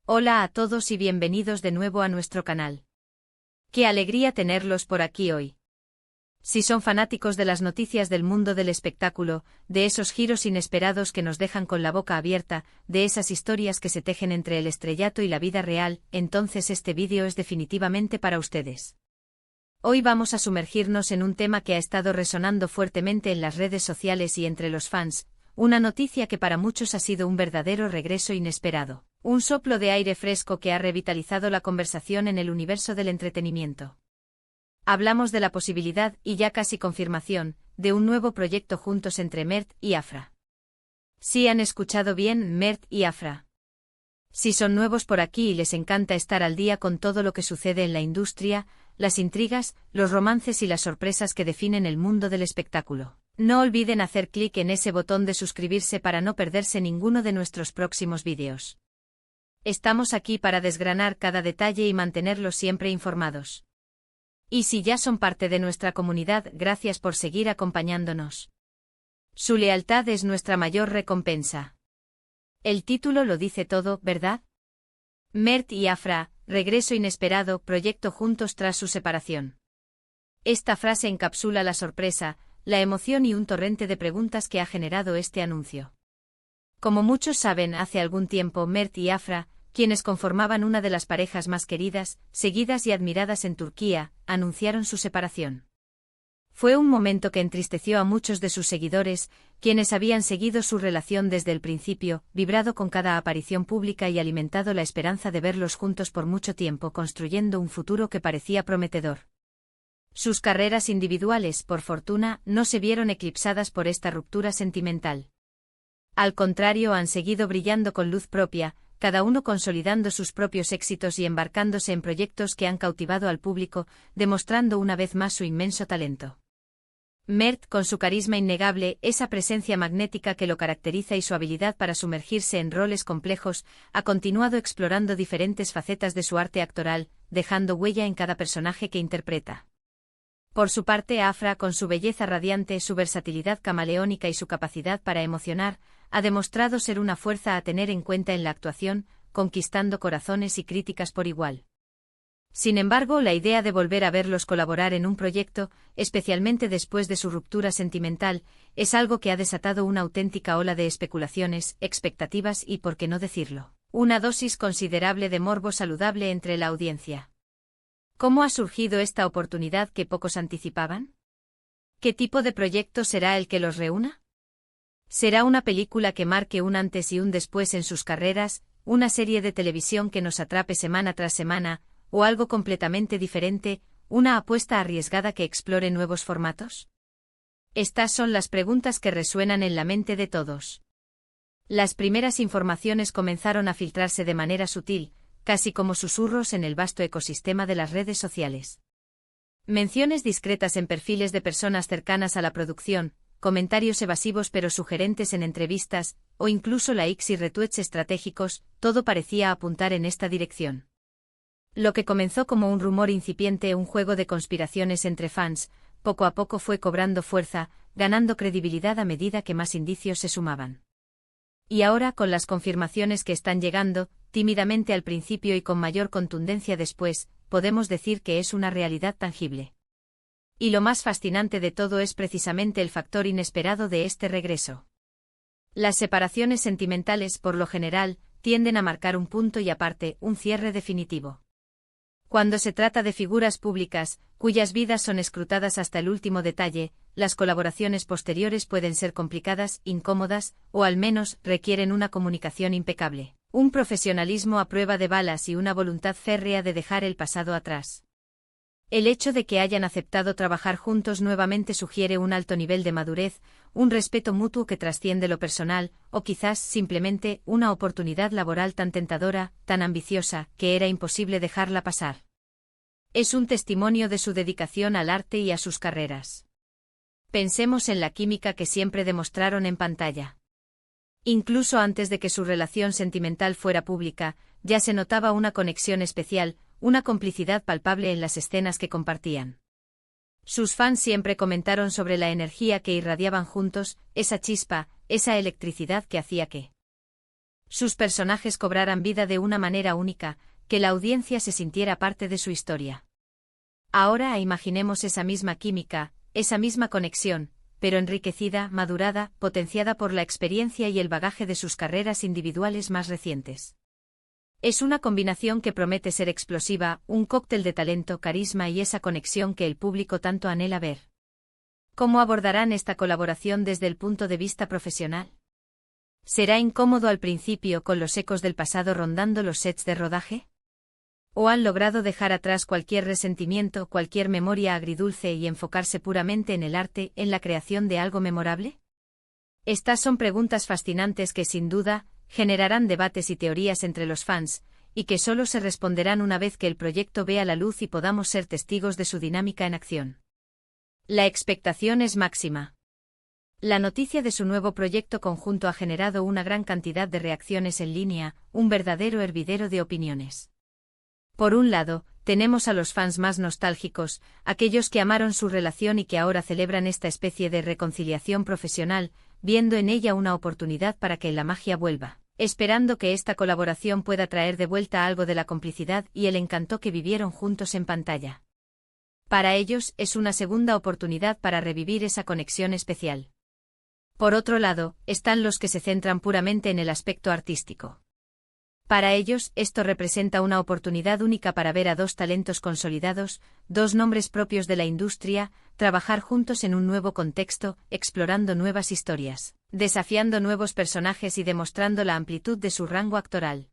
Hola a todos y bienvenidos de nuevo a nuestro canal. Qué alegría tenerlos por aquí hoy. Si son fanáticos de las noticias del mundo del espectáculo, de esos giros inesperados que nos dejan con la boca abierta, de esas historias que se tejen entre el estrellato y la vida real, entonces este vídeo es definitivamente para ustedes. Hoy vamos a sumergirnos en un tema que ha estado resonando fuertemente en las redes sociales y entre los fans, una noticia que para muchos ha sido un verdadero regreso inesperado. Un soplo de aire fresco que ha revitalizado la conversación en el universo del entretenimiento. Hablamos de la posibilidad, y ya casi confirmación, de un nuevo proyecto juntos entre Mert y Afra. Sí han escuchado bien, Mert y Afra. Si son nuevos por aquí y les encanta estar al día con todo lo que sucede en la industria, las intrigas, los romances y las sorpresas que definen el mundo del espectáculo, no olviden hacer clic en ese botón de suscribirse para no perderse ninguno de nuestros próximos vídeos. Estamos aquí para desgranar cada detalle y mantenerlos siempre informados. Y si ya son parte de nuestra comunidad, gracias por seguir acompañándonos. Su lealtad es nuestra mayor recompensa. El título lo dice todo, ¿verdad? Mert y Afra, regreso inesperado, proyecto juntos tras su separación. Esta frase encapsula la sorpresa, la emoción y un torrente de preguntas que ha generado este anuncio. Como muchos saben, hace algún tiempo Mert y Afra, quienes conformaban una de las parejas más queridas, seguidas y admiradas en Turquía, anunciaron su separación. Fue un momento que entristeció a muchos de sus seguidores, quienes habían seguido su relación desde el principio, vibrado con cada aparición pública y alimentado la esperanza de verlos juntos por mucho tiempo construyendo un futuro que parecía prometedor. Sus carreras individuales, por fortuna, no se vieron eclipsadas por esta ruptura sentimental. Al contrario, han seguido brillando con luz propia, cada uno consolidando sus propios éxitos y embarcándose en proyectos que han cautivado al público, demostrando una vez más su inmenso talento. Mert, con su carisma innegable, esa presencia magnética que lo caracteriza y su habilidad para sumergirse en roles complejos, ha continuado explorando diferentes facetas de su arte actoral, dejando huella en cada personaje que interpreta. Por su parte, Afra, con su belleza radiante, su versatilidad camaleónica y su capacidad para emocionar, ha demostrado ser una fuerza a tener en cuenta en la actuación, conquistando corazones y críticas por igual. Sin embargo, la idea de volver a verlos colaborar en un proyecto, especialmente después de su ruptura sentimental, es algo que ha desatado una auténtica ola de especulaciones, expectativas y, por qué no decirlo, una dosis considerable de morbo saludable entre la audiencia. ¿Cómo ha surgido esta oportunidad que pocos anticipaban? ¿Qué tipo de proyecto será el que los reúna? ¿Será una película que marque un antes y un después en sus carreras, una serie de televisión que nos atrape semana tras semana, o algo completamente diferente, una apuesta arriesgada que explore nuevos formatos? Estas son las preguntas que resuenan en la mente de todos. Las primeras informaciones comenzaron a filtrarse de manera sutil, casi como susurros en el vasto ecosistema de las redes sociales. Menciones discretas en perfiles de personas cercanas a la producción, comentarios evasivos pero sugerentes en entrevistas, o incluso likes y retweets estratégicos, todo parecía apuntar en esta dirección. Lo que comenzó como un rumor incipiente, un juego de conspiraciones entre fans, poco a poco fue cobrando fuerza, ganando credibilidad a medida que más indicios se sumaban. Y ahora, con las confirmaciones que están llegando, tímidamente al principio y con mayor contundencia después, podemos decir que es una realidad tangible. Y lo más fascinante de todo es precisamente el factor inesperado de este regreso. Las separaciones sentimentales, por lo general, tienden a marcar un punto y aparte, un cierre definitivo. Cuando se trata de figuras públicas, cuyas vidas son escrutadas hasta el último detalle, las colaboraciones posteriores pueden ser complicadas, incómodas, o al menos requieren una comunicación impecable, un profesionalismo a prueba de balas y una voluntad férrea de dejar el pasado atrás. El hecho de que hayan aceptado trabajar juntos nuevamente sugiere un alto nivel de madurez, un respeto mutuo que trasciende lo personal, o quizás simplemente una oportunidad laboral tan tentadora, tan ambiciosa, que era imposible dejarla pasar. Es un testimonio de su dedicación al arte y a sus carreras. Pensemos en la química que siempre demostraron en pantalla. Incluso antes de que su relación sentimental fuera pública, ya se notaba una conexión especial, una complicidad palpable en las escenas que compartían. Sus fans siempre comentaron sobre la energía que irradiaban juntos, esa chispa, esa electricidad que hacía que sus personajes cobraran vida de una manera única, que la audiencia se sintiera parte de su historia. Ahora imaginemos esa misma química, esa misma conexión, pero enriquecida, madurada, potenciada por la experiencia y el bagaje de sus carreras individuales más recientes. Es una combinación que promete ser explosiva, un cóctel de talento, carisma y esa conexión que el público tanto anhela ver. ¿Cómo abordarán esta colaboración desde el punto de vista profesional? ¿Será incómodo al principio con los ecos del pasado rondando los sets de rodaje? ¿O han logrado dejar atrás cualquier resentimiento, cualquier memoria agridulce y enfocarse puramente en el arte, en la creación de algo memorable? Estas son preguntas fascinantes que, sin duda, generarán debates y teorías entre los fans, y que solo se responderán una vez que el proyecto vea la luz y podamos ser testigos de su dinámica en acción. La expectación es máxima. La noticia de su nuevo proyecto conjunto ha generado una gran cantidad de reacciones en línea, un verdadero hervidero de opiniones. Por un lado, tenemos a los fans más nostálgicos, aquellos que amaron su relación y que ahora celebran esta especie de reconciliación profesional, viendo en ella una oportunidad para que la magia vuelva, esperando que esta colaboración pueda traer de vuelta algo de la complicidad y el encanto que vivieron juntos en pantalla. Para ellos es una segunda oportunidad para revivir esa conexión especial. Por otro lado, están los que se centran puramente en el aspecto artístico. Para ellos, esto representa una oportunidad única para ver a dos talentos consolidados, dos nombres propios de la industria, trabajar juntos en un nuevo contexto, explorando nuevas historias, desafiando nuevos personajes y demostrando la amplitud de su rango actoral.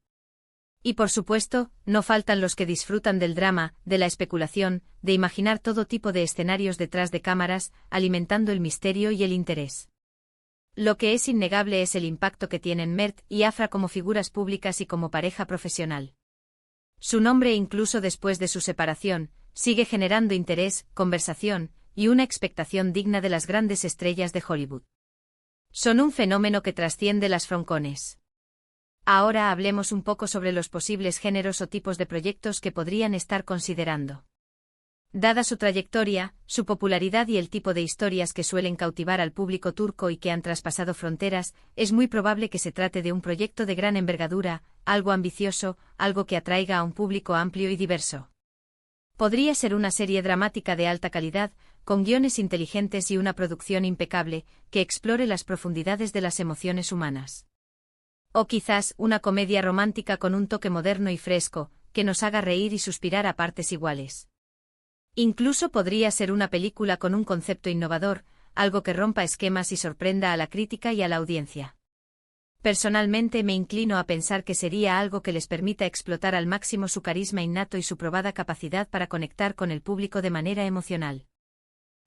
Y por supuesto, no faltan los que disfrutan del drama, de la especulación, de imaginar todo tipo de escenarios detrás de cámaras, alimentando el misterio y el interés. Lo que es innegable es el impacto que tienen Mert y Afra como figuras públicas y como pareja profesional. Su nombre, incluso después de su separación, sigue generando interés, conversación y una expectación digna de las grandes estrellas de Hollywood. Son un fenómeno que trasciende las froncones. Ahora hablemos un poco sobre los posibles géneros o tipos de proyectos que podrían estar considerando. Dada su trayectoria, su popularidad y el tipo de historias que suelen cautivar al público turco y que han traspasado fronteras, es muy probable que se trate de un proyecto de gran envergadura, algo ambicioso, algo que atraiga a un público amplio y diverso. Podría ser una serie dramática de alta calidad, con guiones inteligentes y una producción impecable, que explore las profundidades de las emociones humanas. O quizás una comedia romántica con un toque moderno y fresco, que nos haga reír y suspirar a partes iguales. Incluso podría ser una película con un concepto innovador, algo que rompa esquemas y sorprenda a la crítica y a la audiencia. Personalmente me inclino a pensar que sería algo que les permita explotar al máximo su carisma innato y su probada capacidad para conectar con el público de manera emocional.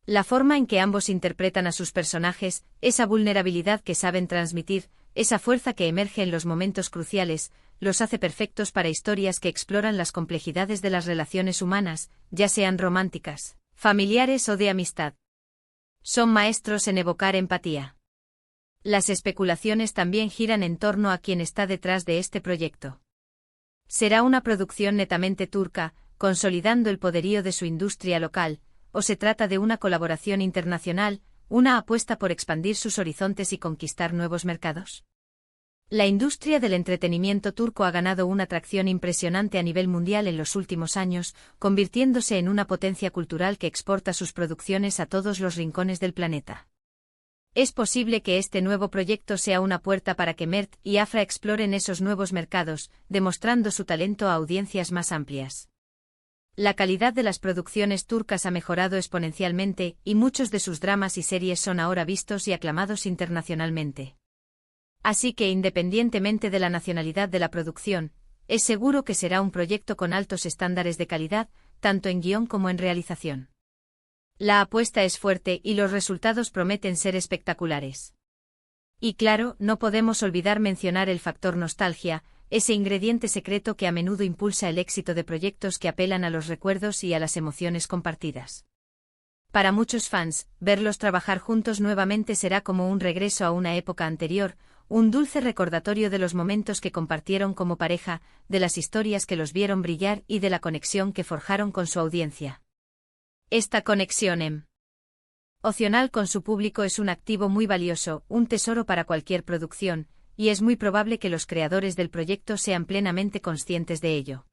La forma en que ambos interpretan a sus personajes, esa vulnerabilidad que saben transmitir, esa fuerza que emerge en los momentos cruciales, los hace perfectos para historias que exploran las complejidades de las relaciones humanas, ya sean románticas, familiares o de amistad. Son maestros en evocar empatía. Las especulaciones también giran en torno a quién está detrás de este proyecto. ¿Será una producción netamente turca, consolidando el poderío de su industria local, o se trata de una colaboración internacional, una apuesta por expandir sus horizontes y conquistar nuevos mercados? La industria del entretenimiento turco ha ganado una atracción impresionante a nivel mundial en los últimos años, convirtiéndose en una potencia cultural que exporta sus producciones a todos los rincones del planeta. Es posible que este nuevo proyecto sea una puerta para que Mert y Afra exploren esos nuevos mercados, demostrando su talento a audiencias más amplias. La calidad de las producciones turcas ha mejorado exponencialmente, y muchos de sus dramas y series son ahora vistos y aclamados internacionalmente. Así que independientemente de la nacionalidad de la producción, es seguro que será un proyecto con altos estándares de calidad, tanto en guión como en realización. La apuesta es fuerte y los resultados prometen ser espectaculares. Y claro, no podemos olvidar mencionar el factor nostalgia, ese ingrediente secreto que a menudo impulsa el éxito de proyectos que apelan a los recuerdos y a las emociones compartidas. Para muchos fans, verlos trabajar juntos nuevamente será como un regreso a una época anterior, un dulce recordatorio de los momentos que compartieron como pareja, de las historias que los vieron brillar y de la conexión que forjaron con su audiencia. Esta conexión emocional con su público es un activo muy valioso, un tesoro para cualquier producción, y es muy probable que los creadores del proyecto sean plenamente conscientes de ello.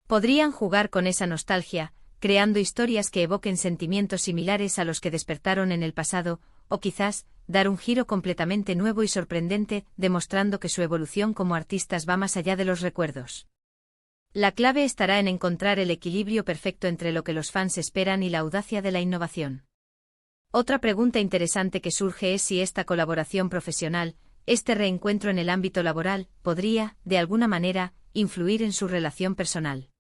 Podrían jugar con esa nostalgia, creando historias que evoquen sentimientos similares a los que despertaron en el pasado, o quizás, dar un giro completamente nuevo y sorprendente, demostrando que su evolución como artistas va más allá de los recuerdos. La clave estará en encontrar el equilibrio perfecto entre lo que los fans esperan y la audacia de la innovación. Otra pregunta interesante que surge es si esta colaboración profesional, este reencuentro en el ámbito laboral, podría, de alguna manera, influir en su relación personal.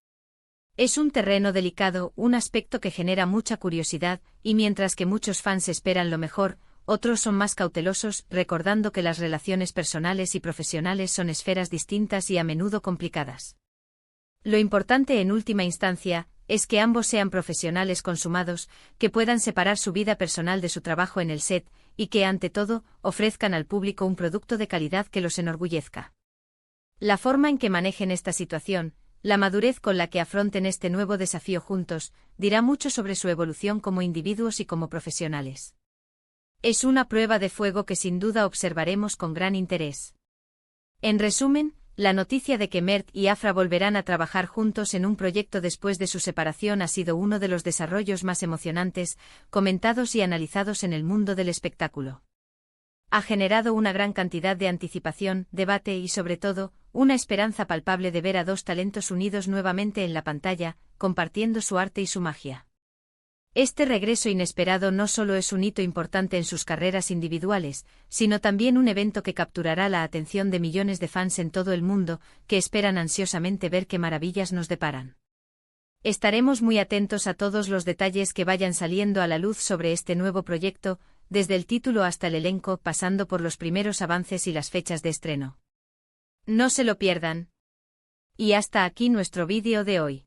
Es un terreno delicado, un aspecto que genera mucha curiosidad, y mientras que muchos fans esperan lo mejor, otros son más cautelosos, recordando que las relaciones personales y profesionales son esferas distintas y a menudo complicadas. Lo importante en última instancia, es que ambos sean profesionales consumados, que puedan separar su vida personal de su trabajo en el set, y que ante todo, ofrezcan al público un producto de calidad que los enorgullezca. La forma en que manejen esta situación, la madurez con la que afronten este nuevo desafío juntos, dirá mucho sobre su evolución como individuos y como profesionales. Es una prueba de fuego que sin duda observaremos con gran interés. En resumen, la noticia de que Mert y Afra volverán a trabajar juntos en un proyecto después de su separación ha sido uno de los desarrollos más emocionantes, comentados y analizados en el mundo del espectáculo. Ha generado una gran cantidad de anticipación, debate y sobre todo, una esperanza palpable de ver a dos talentos unidos nuevamente en la pantalla, compartiendo su arte y su magia. Este regreso inesperado no solo es un hito importante en sus carreras individuales, sino también un evento que capturará la atención de millones de fans en todo el mundo, que esperan ansiosamente ver qué maravillas nos deparan. Estaremos muy atentos a todos los detalles que vayan saliendo a la luz sobre este nuevo proyecto, desde el título hasta el elenco, pasando por los primeros avances y las fechas de estreno. No se lo pierdan. Y hasta aquí nuestro vídeo de hoy.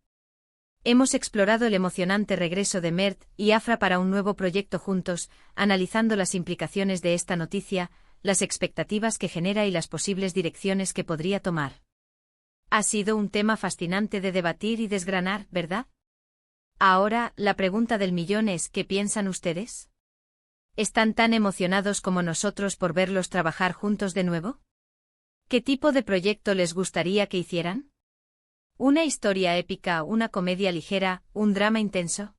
Hemos explorado el emocionante regreso de Mert y Afra para un nuevo proyecto juntos, analizando las implicaciones de esta noticia, las expectativas que genera y las posibles direcciones que podría tomar. Ha sido un tema fascinante de debatir y desgranar, ¿verdad? Ahora, la pregunta del millón es: ¿qué piensan ustedes? ¿Están tan emocionados como nosotros por verlos trabajar juntos de nuevo? ¿Qué tipo de proyecto les gustaría que hicieran? ¿Una historia épica, una comedia ligera, un drama intenso?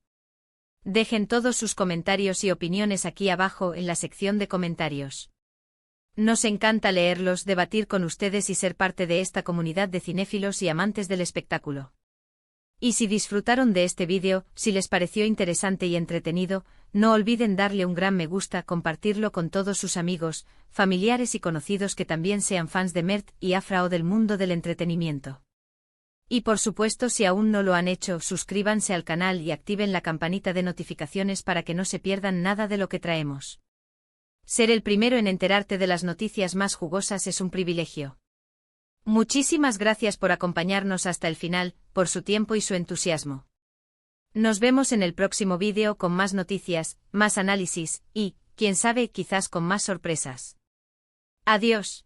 Dejen todos sus comentarios y opiniones aquí abajo en la sección de comentarios. Nos encanta leerlos, debatir con ustedes y ser parte de esta comunidad de cinéfilos y amantes del espectáculo. Y si disfrutaron de este vídeo, si les pareció interesante y entretenido, no olviden darle un gran me gusta, compartirlo con todos sus amigos, familiares y conocidos que también sean fans de Mert y Afra o del mundo del entretenimiento. Y por supuesto, si aún no lo han hecho, suscríbanse al canal y activen la campanita de notificaciones para que no se pierdan nada de lo que traemos. Ser el primero en enterarte de las noticias más jugosas es un privilegio. Muchísimas gracias por acompañarnos hasta el final, por su tiempo y su entusiasmo. Nos vemos en el próximo vídeo con más noticias, más análisis y, quién sabe, quizás con más sorpresas. Adiós.